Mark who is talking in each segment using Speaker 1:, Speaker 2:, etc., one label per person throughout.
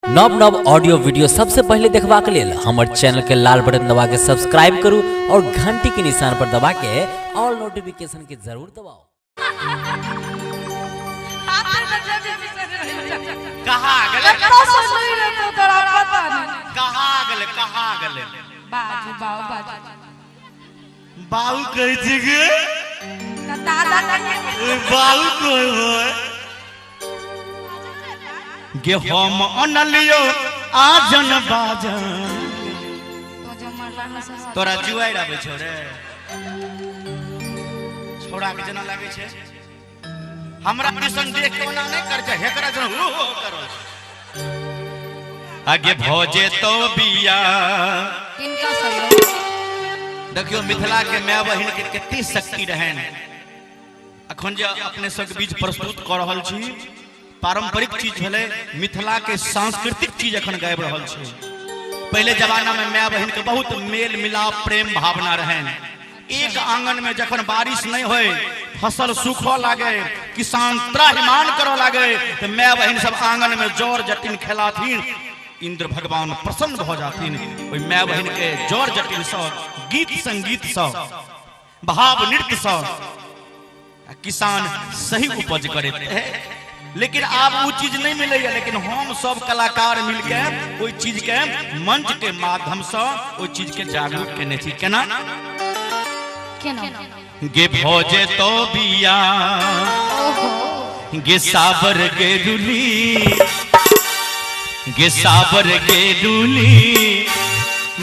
Speaker 1: नव नव audio video सबसे पहले देखबा के लेल हमर चैनल के लाल बटन दबा के सब्सक्राइब करू और घंटी के निशान पर दबा के ऑल नोटिफिकेशन के जरूर दबाओ।
Speaker 2: कहाँ गले कहाँ गले
Speaker 3: बाजू बाऊ बाजू
Speaker 2: बाऊ कह जगे
Speaker 3: दादा
Speaker 2: बाऊ कोई होय गे हम अनलियो आजन बाजन
Speaker 3: तो जो मरला न से
Speaker 2: तोरा जुआई आबे छौ रे छोड़ा के जना लागे छे हमरा ट्यूशन देख के ओना नहीं कर छे हेकरा जन हो करो आगे भोजे तो बिया
Speaker 3: किनका सब
Speaker 2: देखियो मिथिला के माय बहिन के कते शक्ति रहन अखन जे अपने सब के बीच प्रस्तुत कर रहल छी पारंपरिक चीज भेले मिथिला के सांस्कृतिक चीज अखन गाबि रहल छी। पहले जमाना में माय बहिन के बहुत मेल मिलाप प्रेम भावना रहन। एक आंगन में जखन बारिश नहीं होए फसल सूखो लागे किसान त्राहिमाम करो लागे तो माय बहिन सब आंगन में जोर जटिन खेलाथिन इंद्र भगवान प्रसन्न हो जाथिन। ओई माय बहिन के जोर जटिन सब गीत संगीत सब भाव नृत्य सब किसान सही उपज करे है। लेकिन अब वो चीज नहीं मिले है। लेकिन हम सब कलाकार मिलके कोई चीज के मंच के माध्यम से वो चीज के जागरूक करने छी केना गे भोजे तो बिया गे साबर गे रुली गे साबर गे रुली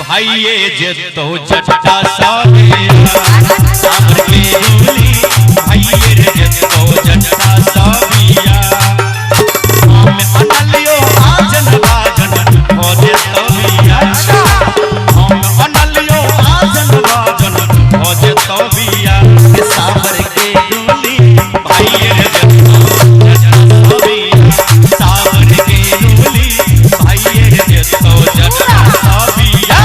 Speaker 2: भाईये जे तो जट्टा साबिया साबर गे रुली भाईये जे तो जट्टा साबिया हम अनलियो आजन बाजन भोजे तो बिया हम अनलियो आजन बाजन भोजे तो बिया के साबर के डोली भाईये जे तो जट्टा साबिया साबर के डोली भाईये जे तो जट्टा साबिया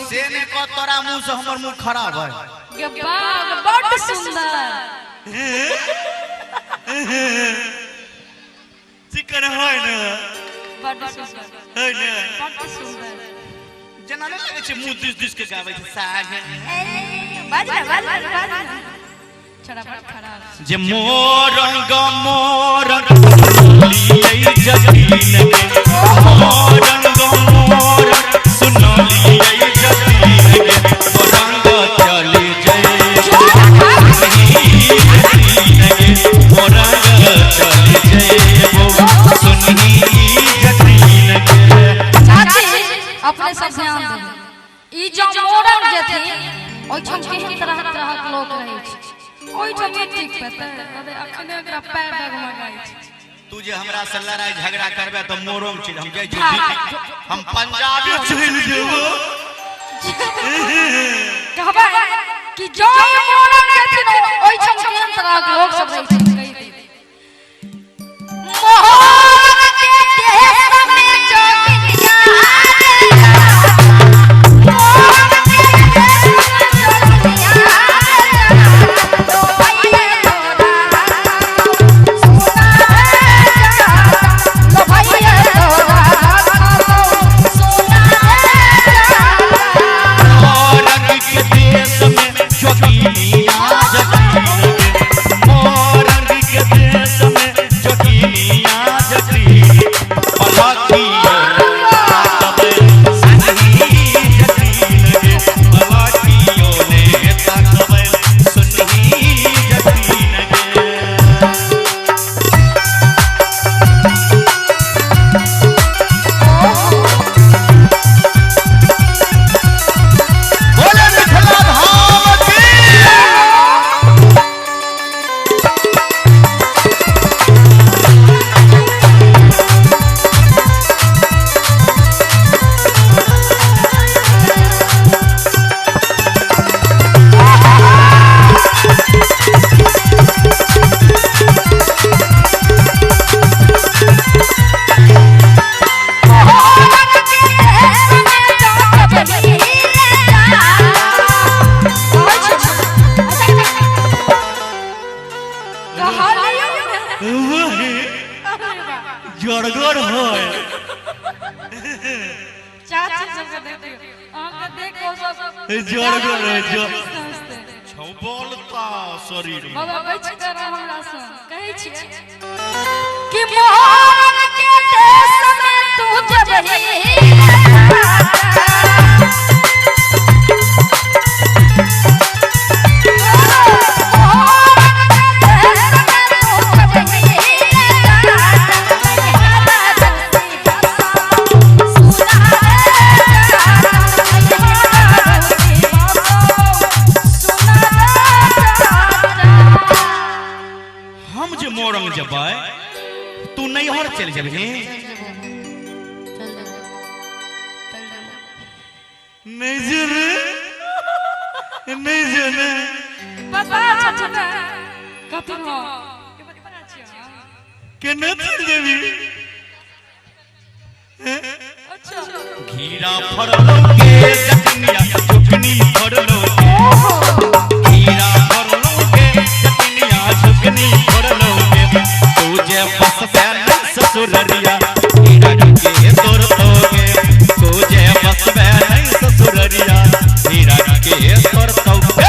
Speaker 2: से ने को तोरा मुंह से हमर मुंह खराब है
Speaker 3: ये बाग बड़ सुंदर
Speaker 2: चिकन है ना
Speaker 3: बड़ सुंदर
Speaker 2: है ना
Speaker 3: बड़ सुंदर
Speaker 2: जना नहीं लगे छे मुंह दिस के गावे छे साग
Speaker 3: बाज छोड़ा बड़ खराब
Speaker 2: जे मोरंग मोरंग लियै जतीन के मोरंग मोरंग सुनलियै जतीन के मोरंग चली जय मोरंग चली जय वो सुनही जतीन के
Speaker 3: चाची अपने सब ध्यान दे ई जो मोरंग जथि ओइ छम केहन तरह तरह के लोग रहै छै ओइ छम ठीक पता अबे अखने एकरा पैर डगमा गाय छै
Speaker 2: तू जे हमरा से लड़ाई झगड़ा करबे तो मोरम छी हम जाय छी हम पंजाबी चल जेबो
Speaker 3: कहबा कि जो मोरंग जथि ओइ छम केहन तरह के लोग सब रहै छै कहि दे मोहर के देश में जोगिया
Speaker 2: मोरंग के देश में जोगिया जोर गोर जो छौ बोलता शरीर
Speaker 3: बाबा बैठ कर हमरा से कहै छी कि मोहन के देश में तू जबरी
Speaker 2: मोरंग जबाय तू नहीं और चल जबे नहीं जने नहीं जने
Speaker 3: बाबा छछना कथि हो
Speaker 2: के न चल जबी
Speaker 3: अच्छा
Speaker 2: घीरा फरलो के जतनिया झुकनी फरलो घीरा फरलो के जतनिया झुकनी फरलो तुझे बस बैल ससुररिया हीरा के तोर तोगे तुझे बस बैल ससुररिया हीरा के तोर तोगे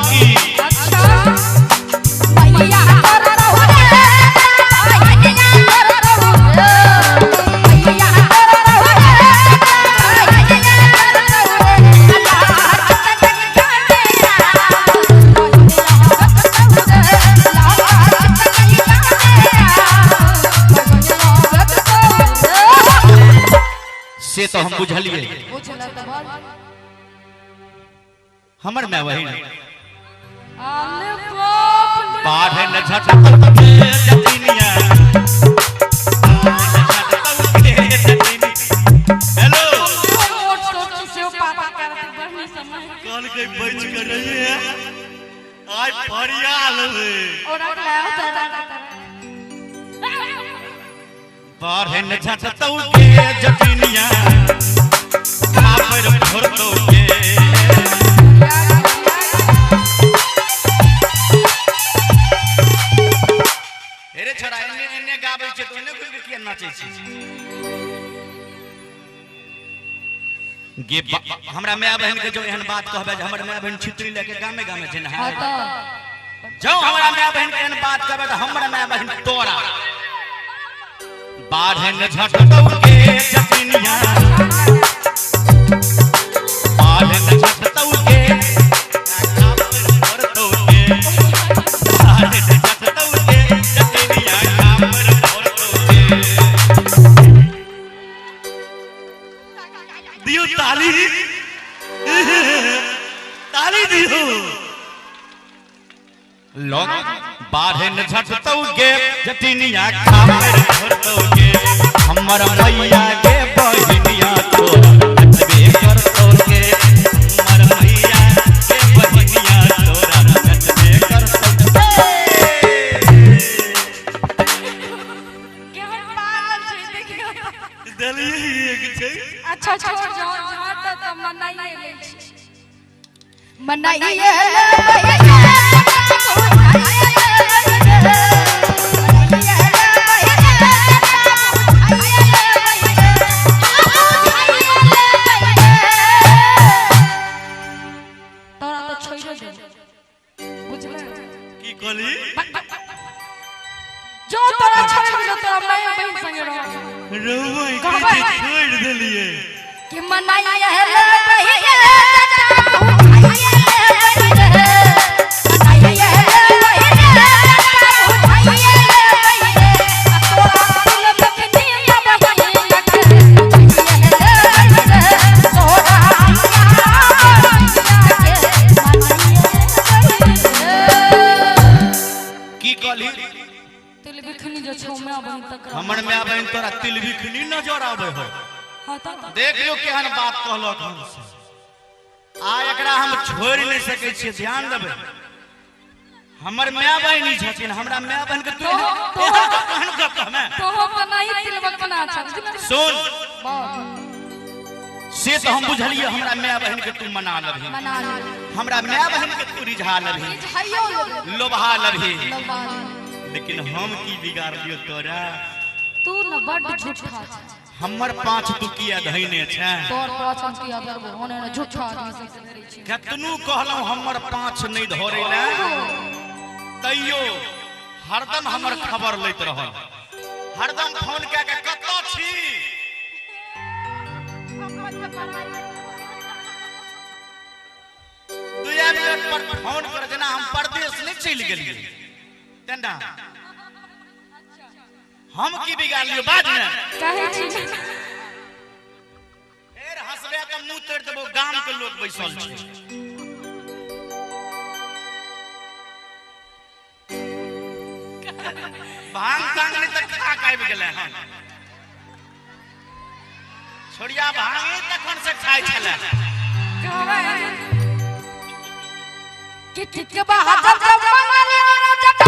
Speaker 2: की
Speaker 3: अच्छा भैया कर रहो रे भैया कर रहो भैया कर रहो रे भैया कर
Speaker 2: से तो हम बुझलिए हमर में वही बाढ़ न झट जतिनिया हेलो कल के बैठ कर रही है आज फरियाल है बाढ़ न झट के जतिनिया पर भर दोगे अरे छोरा एने गाबै छै तो एने कोइ किया नाचै छै गे हमरा माय बहन के जो एहन बात कहबे जे हमर माय बहन छितरी लेके गामे गामे जेना है जो हमरा माय बहन के एहन बात कहबे त हमर माय बहन तोरा बाढ़ न झटकौ के जतिनिया बाढ़ न झटकौ के दियो ताली ताली दियो लोग बाढ़ न झटतौगे जतिनिया खामर भरतौगे हमर मैया के बहिनिया तोरा नचबे करतौगे हमर मैया के बहिनिया तोरा नचबे करतौगे
Speaker 3: केहन पागल छै देखियो
Speaker 2: दलिए एक छै
Speaker 3: अच्छा छोड़ जाओ जाता त मनाइए ले छी मनाइए ले जो तोरा छोड़ दिलो तोरा माय बहन संगे रहो
Speaker 2: रोई के छोड़ देलिए
Speaker 3: कि मनाइए ले भैया
Speaker 2: हमर माय बहन तोरा तिल बिखनी नजर आवे हो देख लो केहन बात कहलक हमसे आ एकरा हम छोड़ नहीं सकै छी ध्यान देबे हमर माय बहन ही छथिन हमरा माय बहन के तू कहन कहमे
Speaker 3: तो बनाई तिल बकना छ
Speaker 2: सुन से तो हम बुझलिए हमरा माय बहन के तू मना लबही हमरा माय बहन के तू रिझा लबही लोभा लबही लेकिन हम की बिगाड़ दियो तोरा
Speaker 3: तू न बड़ झूठा छ
Speaker 2: हमर 5 दुकिया धइने छै
Speaker 3: तोर पाछन की अदर होने न झूठा आदमी से धरै छै
Speaker 2: कतनु कहलौ हमर 5 नहीं धरै ले तैयो हरदम हमर खबर लैत रहल हरदम फोन कए के कतौ छी दुया मिनट पर फोन कर जेना हम परदेश नहीं चल गेलिए तंडा हम की बिगाड़ लियो बाद में
Speaker 3: कहै छी
Speaker 2: फेर हंसबे त मुंह तोड़ देबो गांव के लोग बैसल छै भांग तांग नहीं तक खा आबि गेलै हन छोड़िया भांग तखन से खाइ छले
Speaker 3: कि ठीक बा हजम मंगल और जग